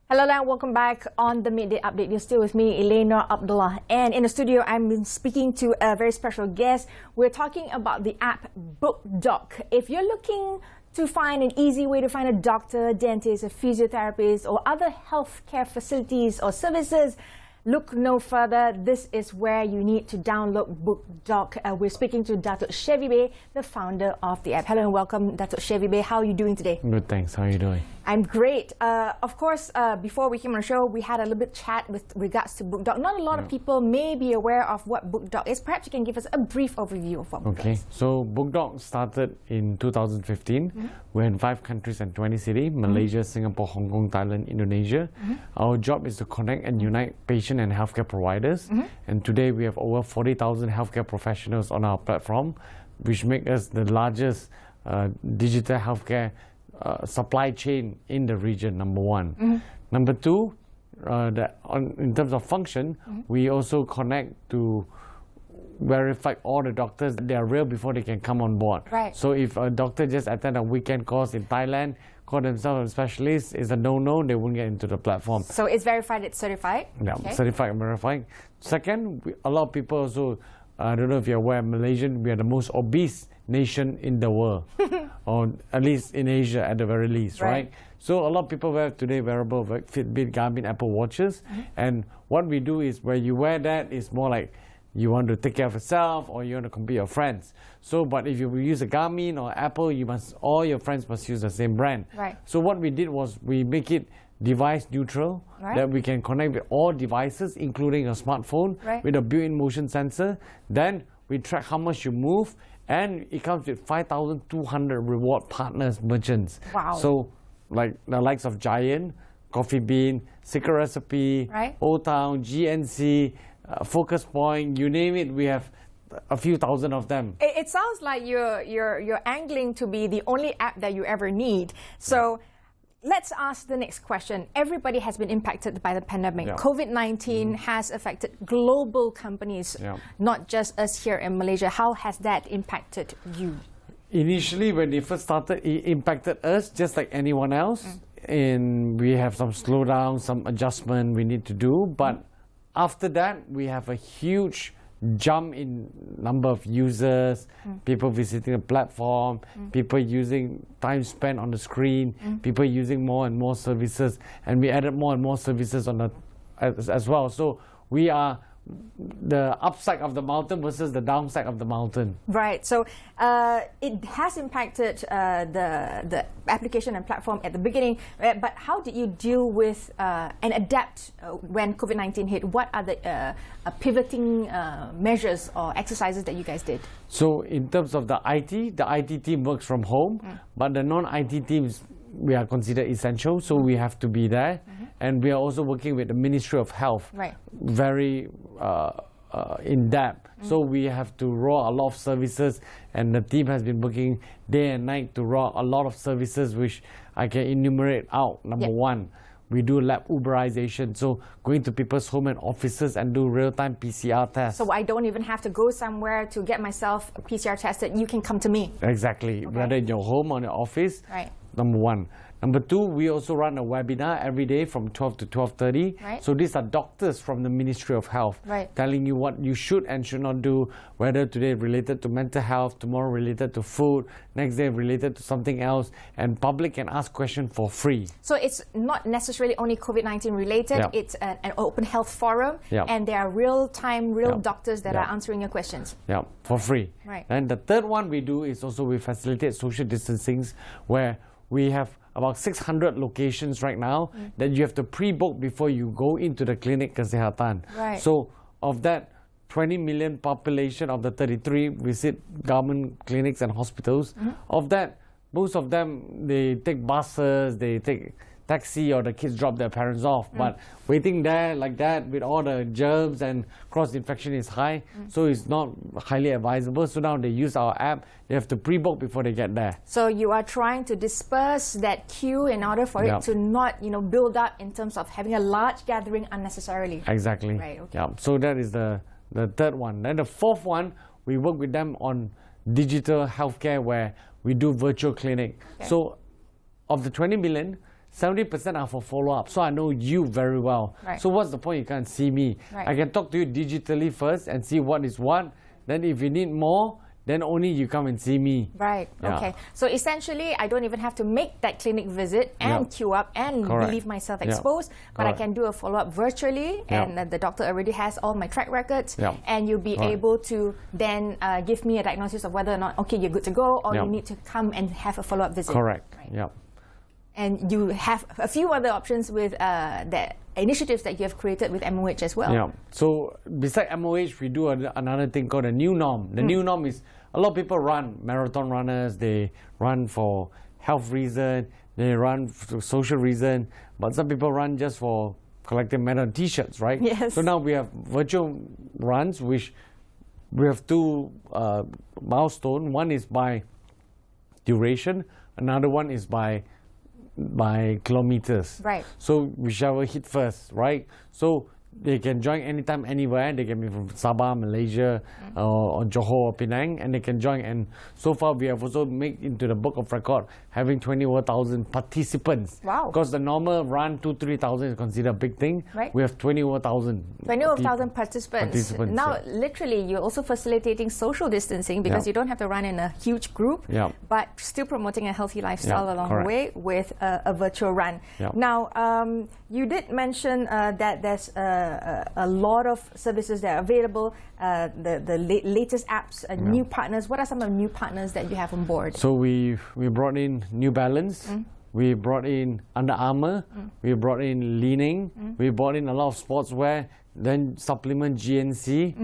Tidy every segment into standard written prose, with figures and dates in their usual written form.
Hello and welcome back on the Midday Update. You're still with me, Elena Abdullah. And in the studio, I'm speaking to a very special guest. We're talking about the app BookDoc. If you're looking to find an easy way to find a doctor, dentist, a physiotherapist, or other healthcare facilities or services, look no further. This is where you need to download BookDoc. We're speaking to Dato Chevy, the founder of the app. Hello and welcome, Dato Chevy. How are you doing today? Good, thanks. How are you doing? I'm great. Of course, before we came on the show, we had a little bit chat with regards to BookDoc. Not a lot of people may be aware of what BookDoc is. Perhaps you can give us a brief overview of what BookDoc is. So BookDoc started in 2015. We're in 5 countries and 20 cities, Malaysia, Singapore, Hong Kong, Thailand, Indonesia. Our job is to connect and unite patient and healthcare providers. And today we have over 40,000 healthcare professionals on our platform, which make us the largest digital healthcare supply chain in the region, number one. Number two, in terms of function, we also connect to verify all the doctors that they are real before they can come on board. Right. So if a doctor just attend a weekend course in Thailand, call themselves a specialist, is a no-no, they won't get into the platform. So it's verified, it's certified? Yeah, okay. Certified and verified. Second, a lot of people also, I don't know if you're aware, Malaysian, we are the most obese nation in the world, or at least in Asia at the very least, right? So a lot of people wear today wearable like Fitbit, Garmin, Apple watches, and what we do is where you wear that is more like you want to take care of yourself or you want to compete with your friends. So, but if you use a Garmin or Apple, all your friends must use the same brand. Right. So what we did was we make it device neutral, that we can connect with all devices, including a smartphone, with a built-in motion sensor. Then we track how much you move, and it comes with 5,200 reward partners, merchants. Wow. So like the likes of Giant, Coffee Bean, Secret Recipe, Old Town, GNC, Focus Point, you name it, we have a few thousand of them. It sounds like you're angling to be the only app that you ever need. So let's ask the next question. Everybody has been impacted by the pandemic. COVID-19 has affected global companies, not just us here in Malaysia. How has that impacted you? Initially, when it first started, it impacted us just like anyone else. And we have some slowdown, some adjustment we need to do. But after that, we have a huge jump in number of users, people visiting the platform, people using time spent on the screen, people using more and more services, and we added more and more services on as well. So we are the upside of the mountain versus the downside of the mountain. Right. So it has impacted the application and platform at the beginning. But how did you deal with and adapt when COVID-19 hit? What are the pivoting measures or exercises that you guys did? So in terms of the IT team works from home, but the non-IT teams, we are considered essential, so we have to be there. And we are also working with the Ministry of Health, very in depth. So we have to roll a lot of services, and the team has been working day and night to roll a lot of services, which I can enumerate out. Number one, we do lab Uberization, so going to people's home and offices and do real-time PCR tests. So I don't even have to go somewhere to get myself PCR tested. You can come to me. Exactly, whether in your home or your office. Number one. Number two, we also run a webinar every day from 12 to 12:30. So these are doctors from the Ministry of Health telling you what you should and should not do, whether today related to mental health, tomorrow related to food, next day related to something else, and public can ask questions for free. So it's not necessarily only COVID-19 related, it's an open health forum, and there are real-time, doctors that are answering your questions. For free. And the third one we do is also we facilitate social distancing, where we have about 600 locations right now that you have to pre-book before you go into the clinic kesihatan. So of that 20 million population of the 33 visit government clinics and hospitals, of that, most of them, they take buses, they take taxi, or the kids drop their parents off. But waiting there like that with all the germs and cross-infection is high, so it's not highly advisable. So now they use our app. They have to pre-book before they get there. So you are trying to disperse that queue in order for it to not, build up in terms of having a large gathering unnecessarily. Exactly. So that is the third one. Then the fourth one, we work with them on digital healthcare, where we do virtual clinic. So of the 20 million, 70% are for follow-up. So I know you very well. Right. So what's the point? You can't see me. Right. I can talk to you digitally first and see what is what. Then if you need more, then only you come and see me. Right, Yeah. okay. So essentially, I don't even have to make that clinic visit and Yeah. queue up and Correct. leave myself Yeah. exposed, but I Correct. can do a follow-up virtually, Yeah. and the doctor already has all my track records, Yeah. and you'll be Right. able to then give me a diagnosis of whether or not, okay, you're good to go, or Yeah. you need to come and have a follow-up visit. Correct. Right. Yeah. And you have a few other options with the initiatives that you have created with MOH as well. Yeah. So beside MOH, we do another thing called a new norm. The new norm is a lot of people run, marathon runners, they run for health reason, they run for social reason, but some people run just for collecting medal t-shirts, right? Yes. So now we have virtual runs, which we have two milestones. One is by duration, another one is by kilometers. Right. So whichever hit first, right? So they can join anytime, anywhere. They can be from Sabah, Malaysia, or Johor or Penang, and they can join. And so far, we have also made into the book of record having 21,000 participants. Wow. Because the normal run 2,000-3,000 is considered a big thing. Right. We have 21,000. 21,000 participants. Now, yeah. literally, you're also facilitating social distancing because Yeah. you don't have to run in a huge group, Yeah. but still promoting a healthy lifestyle Yeah, along correct. the way with a virtual run. Yeah. Now, you did mention that there's a lot of services that are available, the latest apps, new partners. What are some of the new partners that you have on board? So we brought in New Balance, we brought in Under Armour, we brought in Leaning, we brought in a lot of sportswear, then supplement GNC,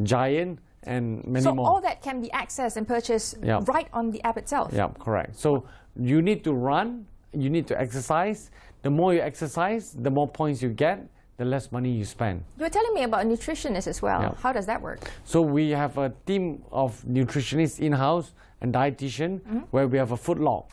Giant, and many So more. all that can be accessed and purchased Yeah. right on the app itself. Yeah, correct. So you need to run, you need to exercise. The more you exercise, the more points you get, the less money you spend. You were telling me about a nutritionist as well. Yeah. How does that work? So we have a team of nutritionists in-house and dietitian where we have a food log.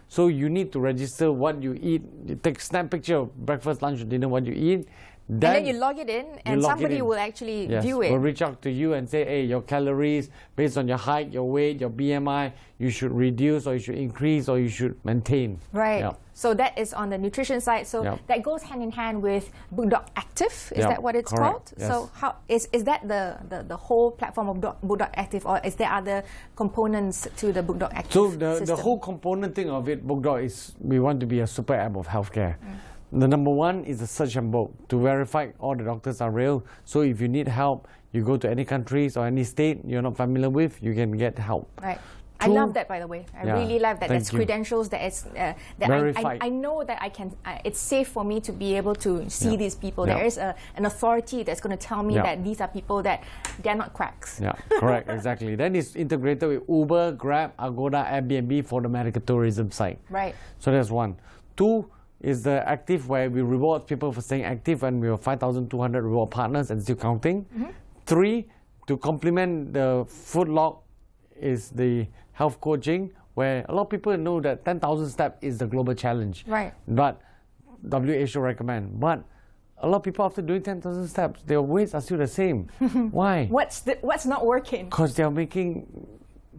So you need to register what you eat. You take snap picture of breakfast, lunch, dinner, what you eat. And then you log it in, and log it somebody in. will actually Yes, view it. we'll reach out to you and say, hey, your calories, based on your height, your weight, your BMI, you should reduce or you should increase or you should maintain. Right. Yeah. So that is on the nutrition side. So Yeah. that goes hand in hand with BookDoc Active. Is Yeah, that what it's correct. called? Yes. So how is that the whole platform of BookDoc Active, or is there other components to the BookDoc Active So the system? whole component thing of it, BookDoc, is we want to be a super app of healthcare. The number one is a search and book to verify all the doctors are real. So if you need help, you go to any countries or any state you're not familiar with, you can get help. Right. I Two- love that, by the way. I Yeah, really love that. thank That's you. credentials. That is that Verified. I know that I can. It's safe for me to be able to see Yeah. these people. Yeah. There is an authority that's going to tell me Yeah. that these are people that they're not cracks. Yeah, correct, exactly. Then it's integrated with Uber, Grab, Agoda, Airbnb for the medical tourism side. Right. So that's one. Two is the active, where we reward people for staying active, and we have 5,200 reward partners and still counting. Three, to complement the food log, is the health coaching, where a lot of people know that 10,000 steps is the global challenge. Right. But WHO recommend. But a lot of people, after doing 10,000 steps, their weights are still the same. Why? What's not working? Because they're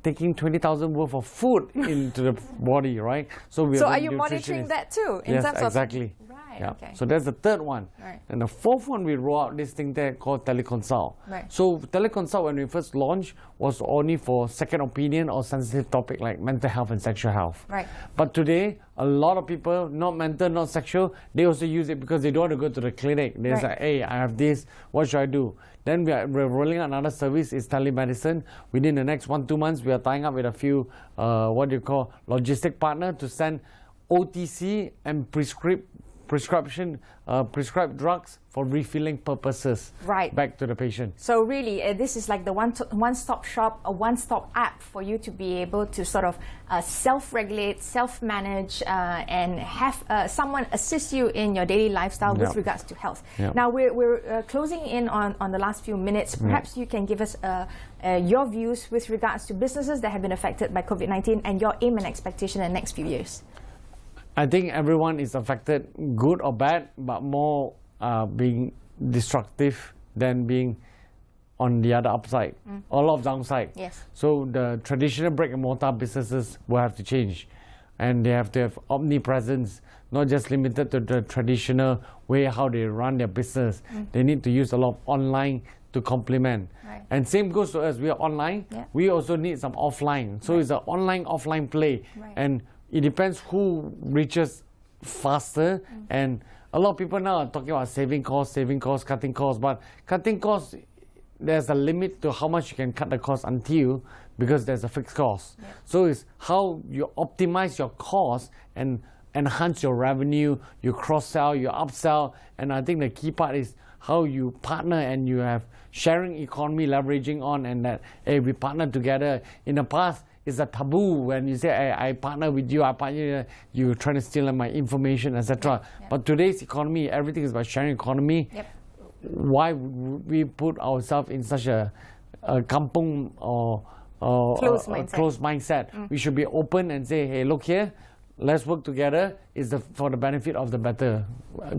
taking 20,000 worth of food into the body, right? So Are you monitoring that too? In Yes, terms exactly. Of, right. Yeah. Okay. So that's the third one. Right. And the fourth one, we roll out this thing there called teleconsult. Right. So teleconsult, when we first launched, was only for second opinion or sensitive topic like mental health and sexual health. Right. But today, a lot of people, not mental, not sexual, they also use it because they don't want to go to the clinic. They Right. say, hey, I have this, what should I do? Then we're rolling out another service, is telemedicine. Within the next 1-2 months, we are tying up with a few, logistic partner to send OTC and prescribed drugs for refilling purposes Right. back to the patient. So really, this is like the one-stop shop, a one-stop app for you to be able to sort of self-regulate, self-manage, and have someone assist you in your daily lifestyle with Yeah. regards to health. Yeah. Now we're closing in on the last few minutes. Perhaps you can give us your views with regards to businesses that have been affected by COVID-19 and your aim and expectation in the next few years. I think everyone is affected, good or bad, but more being destructive than being on the other upside. A lot of downside. Yes. So the traditional brick and mortar businesses will have to change. and they have to have omnipresence, not just limited to the traditional way how they run their business. They need to use a lot of online to complement. Right. And same goes to us. We are online. Yeah. We also need some offline. So it's an online-offline play. Right. And it depends who reaches faster. And a lot of people now are talking about saving costs, cutting costs. But cutting costs, there's a limit to how much you can cut the cost until, because there's a fixed cost. Yeah. So it's how you optimize your cost and enhance your revenue, you cross-sell, you upsell. And I think the key part is how you partner and you have sharing economy leveraging on, and that, hey, we partner together. In the past, it's a taboo when you say, hey, I partner with you, you're trying to steal my information, etc. Yeah. But today's economy, everything is about sharing economy. Yep. Why would we put ourselves in such a kampung or closed mindset? Closed mindset? We should be open and say, hey, look here, let's work together. It's for the benefit of the better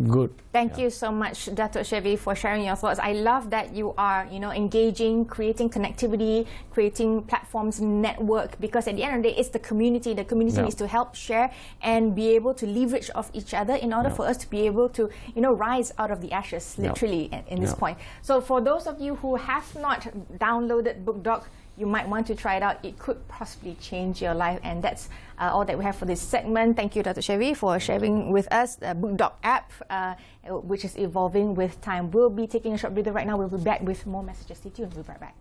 good. Thank you so much, Dato Chevy, for sharing your thoughts. I love that you are, engaging, creating connectivity, creating platforms, network, because at the end of the day, it's the community. The community needs to help share and be able to leverage off each other in order for us to be able to, rise out of the ashes, literally, in this point. So for those of you who have not downloaded BookDoc, you might want to try it out. It could possibly change your life. And that's all that we have for this segment. Thank you, Dato Chevy, for sharing with us the BookDoc app, which is evolving with time. We'll be taking a short breather right now. We'll be back with more messages. Stay tuned. We'll be right back.